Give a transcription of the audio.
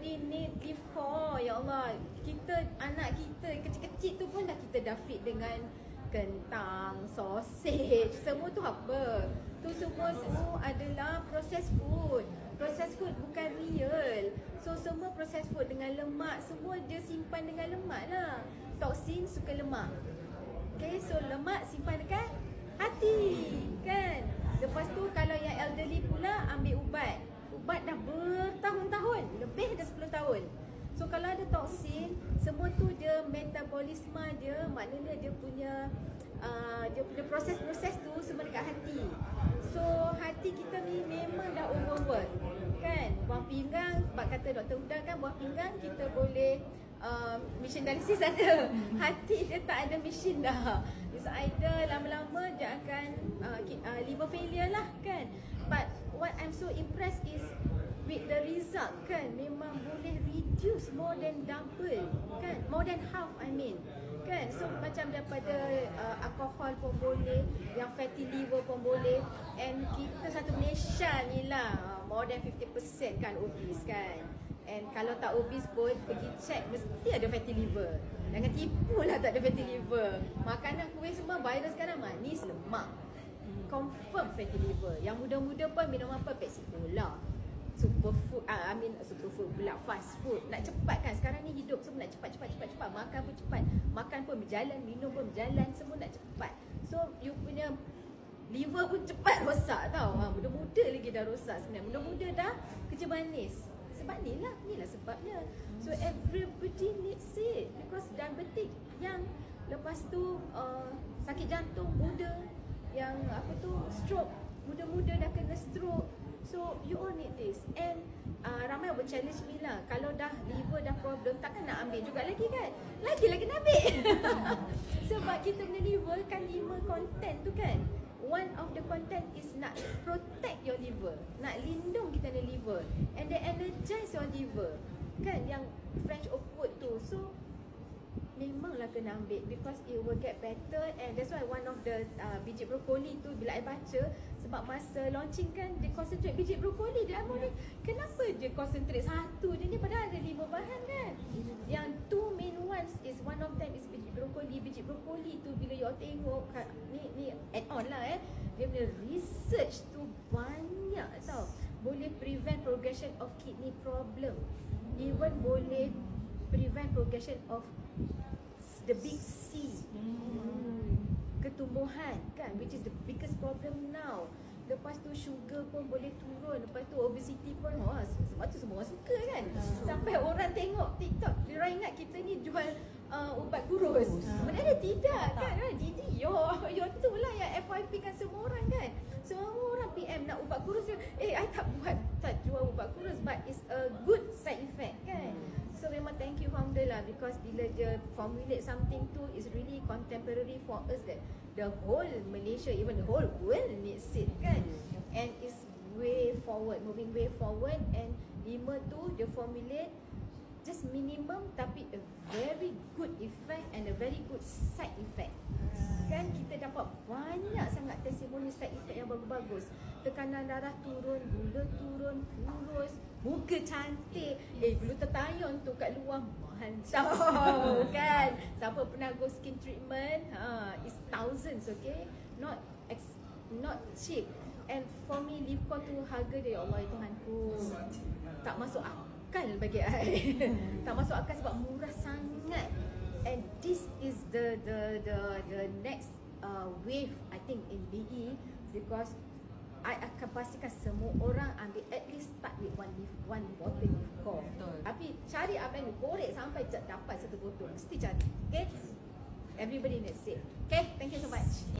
everybody need leaf for. Ya Allah, kita anak kita kecil-kecil tu pun kita dah feed dengan kentang, sausage, semua tu apa? Tu semua adalah processed food. Processed food bukan real. So semua processed food dengan lemak, semua dia simpan dengan lemak lah. Toksin suka lemak. Okay, so lemak simpan dekat hati, kan? Lepas tu kalau yang elderly pula ambil ubat. Ubat dah bertahun-tahun, lebih dah 10 tahun. So kalau ada toksin, semua tu dia metabolisme dia, maknanya dia punya proses-proses tu semua dekat hati. So hati kita ni memang dah overwork, kan? Buah pinggang, sebab kata Dr. Huda kan, buah pinggang kita boleh mission dialysis ada. Hati dia tak ada mission dah. It's either lama-lama dia akan liver failure lah, kan? But what I'm so impressed is with the result, kan, memang boleh reduce more than double, kan, more than half I mean, kan. So macam daripada alkohol pun boleh, yang fatty liver pun boleh, and kita satu Malaysia ni lah more than 50% kan obese, kan. And kalau tak obese pun pergi check, mesti ada fatty liver. Jangan tipu lah tak ada fatty liver. Makanan kuih semua viral sekarang manis, lemak, confirm fatty liver. Yang muda-muda pun minum apa? Pepsi Cola, superfood, superfood pula, fast food. Nak cepat kan, sekarang ni hidup semua nak cepat. Makan pun cepat, makan pun berjalan, minum pun berjalan, semua nak cepat. So you punya liver pun cepat rosak tau. Muda-muda lagi dah rosak sebenarnya. Muda-muda dah kerja manis. Sebab ni lah sebabnya. So everybody needs it, because diabetic, yang lepas tu sakit jantung muda, yang apa tu stroke, muda-muda dah kena stroke. So you all need this. And ramai orang challenge me lah, kalau dah liver dah problem, takkan nak ambil juga lagi, kan? Lagi nak ambil. Sebab kita punya liver kan 5 content tu, kan. One of the content is nak protect your liver, nak lindung kita punya liver, and then energize your liver, kan, yang French oak wood tu. So memanglah kena ambil, because it will get better. And that's why one of the biji brokoli tu, bila I baca, sebab masa launching kan dia concentrate biji brokoli, dia ni kenapa dia concentrate satu je ni, padahal ada 5 bahan, kan. Yang 2 main ones is, one of them is biji brokoli. Biji brokoli tu bila you tengok ni add on lah, dia punya research tu banyak tau. Boleh prevent progression of kidney problem, even boleh prevent progression of the big C, ketumbuhan, kan, which is the biggest problem now. Lepas tu sugar pun boleh turun. Lepas tu obesity pun, sebab tu semua orang suka, kan. Sampai orang tengok TikTok, dia ingat kita ni jual ubat kurus. Sebenarnya tidak, kan. Jadi your tu lah yang FYP kan semua orang, kan. Semua orang PM nak ubat kurus dia. I tak jual ubat kurus, but it's a good side effect, kan. So memang thank you founder lah, because bila dia formulate something tu is really contemporary for us, that the whole Malaysia, even the whole world needs it, kan. And it's way forward, moving way forward. And 5 tu dia formulate just minimum, tapi a very good effect and a very good side effect, kan. Kita dapat banyak sangat testimoni side effect yang bagus-bagus. Tekanan darah turun, gula turun, kurus, muka cantik. Gula tertayun tu kat luar mantap, kan. Siapa pernah go skin treatment, it's thousands, okay, not cheap. And for me, Lipco tu harga dia, ya Allah ya Tuhanku, tak masuk akal bagi I. Tak masuk akal sebab murah sangat. And this is the next wave, I think, in BE, because I akan pastikan semua orang ambil, at least start with one bottle Lipco. Tapi cari apa yang korek sampai dapat 1 botol, mesti cari, okay. Everybody needs it. Okay, thank you so much.